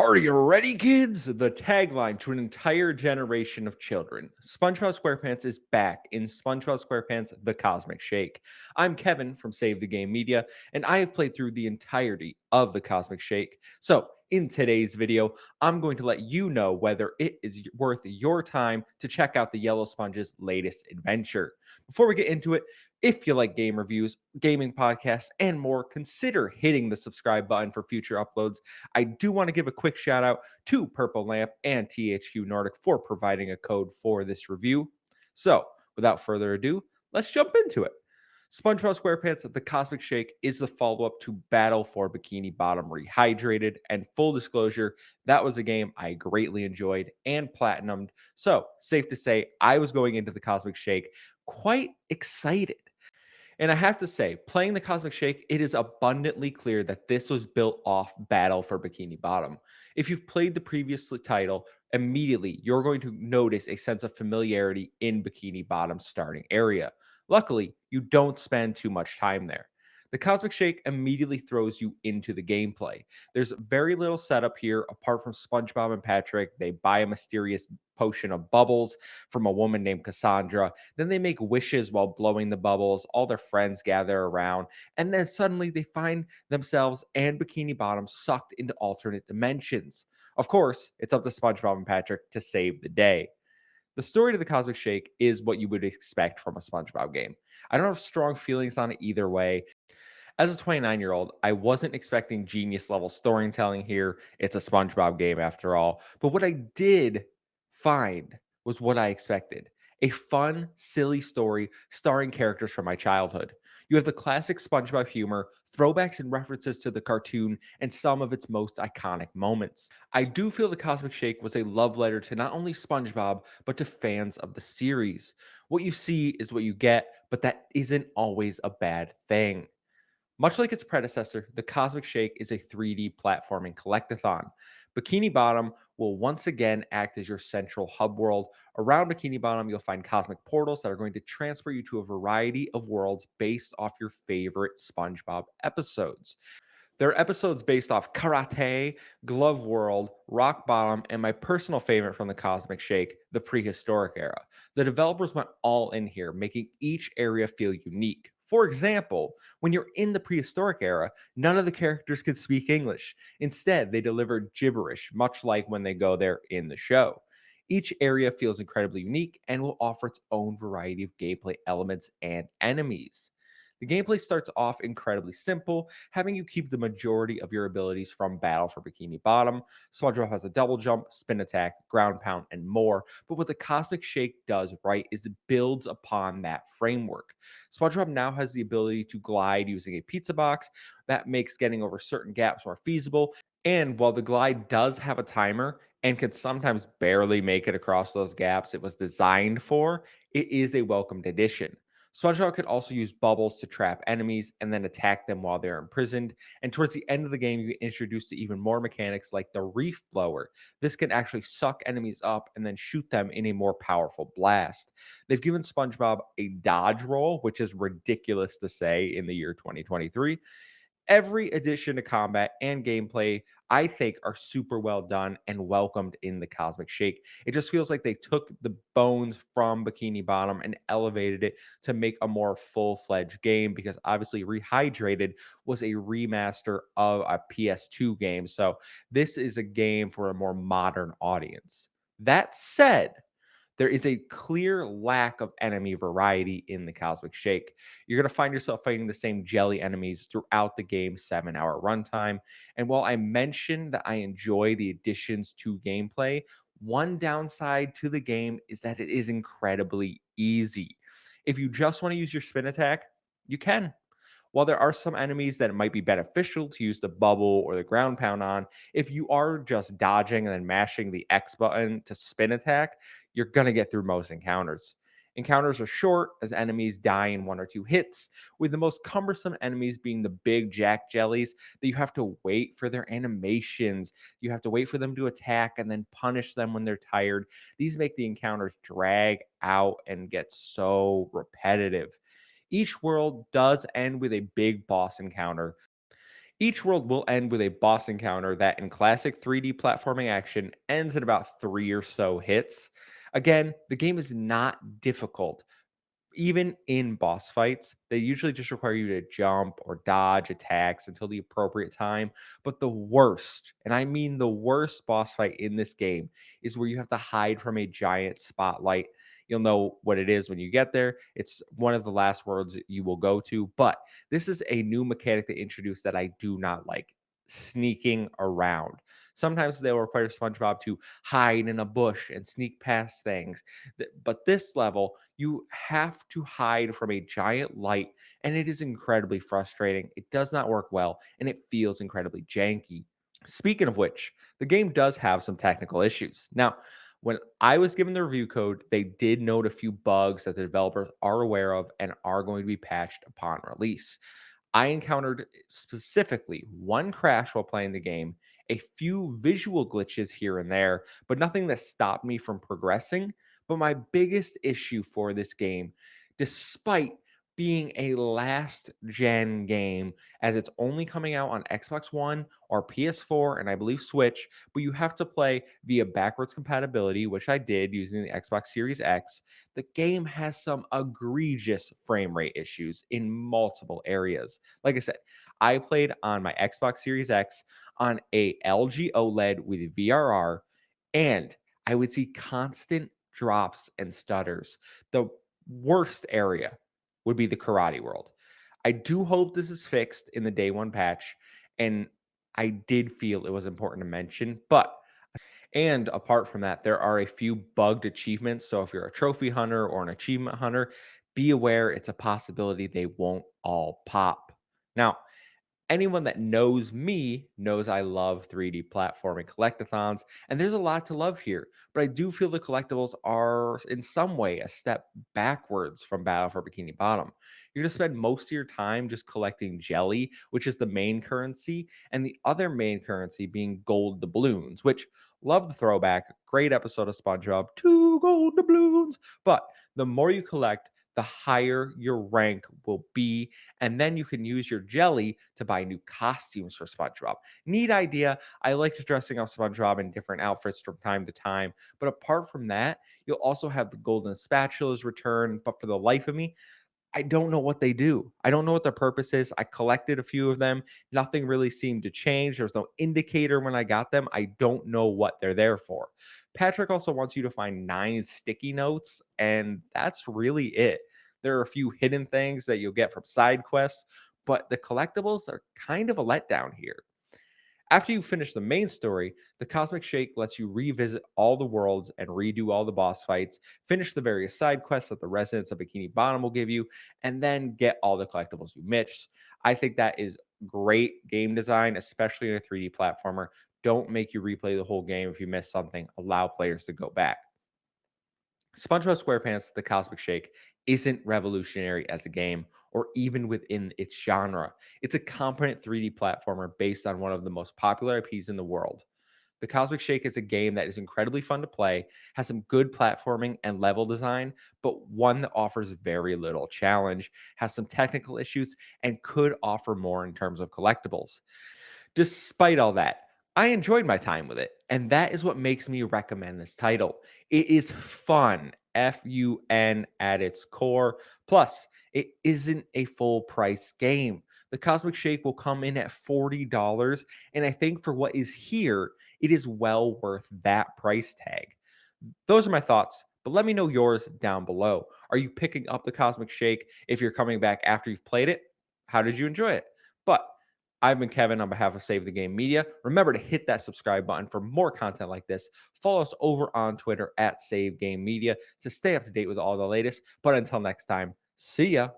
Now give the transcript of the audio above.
Are you ready, kids? The tagline to an entire generation of children. SpongeBob SquarePants is back in SpongeBob SquarePants The Cosmic Shake. I'm Kevin from Save the Game Media, and I have played through the entirety of The Cosmic Shake. So, in today's video, I'm going to let you know whether it is worth your time to check out the Yellow Sponge's latest adventure. Before we get into it, if you like game reviews, gaming podcasts, and more, consider hitting the subscribe button for future uploads. I do want to give a quick shout out to Purple Lamp and THQ Nordic for providing a code for this review. So, without further ado, let's jump into it. SpongeBob SquarePants The Cosmic Shake is the follow up to Battle for Bikini Bottom Rehydrated. And full disclosure, that was a game I greatly enjoyed and platinumed. So, safe to say, I was going into The Cosmic Shake quite excited. And I have to say, playing the Cosmic Shake, it is abundantly clear that this was built off Battle for Bikini Bottom. If you've played the previous title, immediately you're going to notice a sense of familiarity in Bikini Bottom's starting area. Luckily, you don't spend too much time there. The Cosmic Shake immediately throws you into the gameplay. There's very little setup here apart from SpongeBob and Patrick. They buy a mysterious potion of bubbles from a woman named Cassandra. Then they make wishes while blowing the bubbles. All their friends gather around. And then suddenly they find themselves and Bikini Bottom sucked into alternate dimensions. Of course, it's up to SpongeBob and Patrick to save the day. The story to the Cosmic Shake is what you would expect from a SpongeBob game. I don't have strong feelings on it either way. As a 29-year-old, I wasn't expecting genius level storytelling here. It's a SpongeBob game after all. But what I did find was what I expected: a fun, silly story starring characters from my childhood. You have the classic SpongeBob humor, throwbacks and references to the cartoon, and some of its most iconic moments. I do feel the Cosmic Shake was a love letter to not only SpongeBob, but to fans of the series. What you see is what you get, but that isn't always a bad thing. Much like its predecessor, the Cosmic Shake is a 3D platforming collectathon. Bikini Bottom will once again act as your central hub world. Around Bikini Bottom, you'll find cosmic portals that are going to transfer you to a variety of worlds based off your favorite SpongeBob episodes. There are episodes based off Karate, Glove World, Rock Bottom, and my personal favorite from the Cosmic Shake, the prehistoric era. The developers went all in here, making each area feel unique. For example, when you're in the prehistoric era, none of the characters could speak English. Instead, they delivered gibberish, much like when they go there in the show. Each area feels incredibly unique and will offer its own variety of gameplay elements and enemies. The gameplay starts off incredibly simple, having you keep the majority of your abilities from Battle for Bikini Bottom. SpongeBob has a double jump, spin attack, ground pound, and more. But what the Cosmic Shake does right is it builds upon that framework. SpongeBob now has the ability to glide using a pizza box. That makes getting over certain gaps more feasible. And while the glide does have a timer and can sometimes barely make it across those gaps it was designed for, it is a welcomed addition. SpongeBob could also use bubbles to trap enemies and then attack them while they're imprisoned. And towards the end of the game, you get introduced to even more mechanics like the reef blower. This can actually suck enemies up and then shoot them in a more powerful blast. They've given SpongeBob a dodge roll, which is ridiculous to say in the year 2023. Every addition to combat and gameplay, I think, are super well done and welcomed in the Cosmic Shake. It just feels like they took the bones from Bikini Bottom and elevated it to make a more full fledged game because obviously Rehydrated was a remaster of a PS2 game. So this is a game for a more modern audience. That said, there is a clear lack of enemy variety in the Cosmic Shake. You're going to find yourself fighting the same jelly enemies throughout the game's 7 hour runtime. And while I mentioned that I enjoy the additions to gameplay, one downside to the game is that it is incredibly easy. If you just want to use your spin attack, you can. While there are some enemies that it might be beneficial to use the bubble or the ground pound on, if you are just dodging and then mashing the X button to spin attack, you're going to get through most encounters. Encounters are short as enemies die in 1 or 2 hits, with the most cumbersome enemies being the big jack jellies that you have to wait for their animations. You have to wait for them to attack and then punish them when they're tired. These make the encounters drag out and get so repetitive. Each world does end with a big boss encounter. Each world will end with a boss encounter that, in classic 3D platforming action, ends in about 3 or so hits. Again, the game is not difficult, even in boss fights. They usually just require you to jump or dodge attacks until the appropriate time. But the worst, and I mean the worst boss fight in this game, is where you have to hide from a giant spotlight. You'll know what it is when you get there. It's one of the last worlds you will go to. But this is a new mechanic they introduced that I do not like: sneaking around. Sometimes they'll require SpongeBob to hide in a bush and sneak past things. But this level, you have to hide from a giant light, and it is incredibly frustrating. It does not work well, and it feels incredibly janky. Speaking of which, the game does have some technical issues. Now, when I was given the review code, they did note a few bugs that the developers are aware of and are going to be patched upon release. I encountered specifically one crash while playing the game, a few visual glitches here and there, but nothing that stopped me from progressing. But my biggest issue for this game, despite being a last gen game, as it's only coming out on Xbox One or PS4 and I believe Switch, but you have to play via backwards compatibility, which I did using the Xbox Series X. The game has some egregious frame rate issues in multiple areas. Like I said, I played on my Xbox Series X on a LG OLED with VRR, and I would see constant drops and stutters. The worst area would be the karate world. I do hope this is fixed in the day one patch, and I did feel it was important to mention. And apart from that, there are a few bugged achievements. So if you're a trophy hunter or an achievement hunter, be aware it's a possibility they won't all pop. Now, anyone that knows me knows I love 3D platforming collectathons, and there's a lot to love here. But I do feel the collectibles are, in some way, a step backwards from Battle for Bikini Bottom. You're going to spend most of your time just collecting jelly, which is the main currency, and the other main currency being gold doubloons, which, love the throwback. Great episode of SpongeBob, two gold doubloons. But the more you collect, the higher your rank will be, and then you can use your jelly to buy new costumes for SpongeBob. Neat idea. I liked dressing up SpongeBob in different outfits from time to time. But apart from that, you'll also have the golden spatulas return. But for the life of me, I don't know what they do. I don't know what their purpose is. I collected a few of them. Nothing really seemed to change. There was no indicator when I got them. I don't know what they're there for. Patrick also wants you to find 9 sticky notes, and that's really it. There are a few hidden things that you'll get from side quests, but the collectibles are kind of a letdown here. After you finish the main story, the Cosmic Shake lets you revisit all the worlds and redo all the boss fights, finish the various side quests that the residents of Bikini Bottom will give you, and then get all the collectibles you missed. I think that is great game design, especially in a 3D platformer. Don't make you replay the whole game if you miss something. Allow players to go back. SpongeBob SquarePants: The Cosmic Shake isn't revolutionary as a game or even within its genre. It's a competent 3D platformer based on one of the most popular IPs in the world. The Cosmic Shake is a game that is incredibly fun to play, has some good platforming and level design, but one that offers very little challenge, has some technical issues, and could offer more in terms of collectibles. Despite all that, I enjoyed my time with it, and that is what makes me recommend this title. It is fun, FUN at its core. Plus, it isn't a full price game. The Cosmic Shake will come in at $40, and I think for what is here, it is well worth that price tag. Those are my thoughts, but let me know yours down below. Are you picking up the Cosmic Shake if you're coming back after you've played it? How did you enjoy it? But I've been Kevin on behalf of Save the Game Media. Remember to hit that subscribe button for more content like this. Follow us over on Twitter at Save Game Media to stay up to date with all the latest. But until next time, see ya.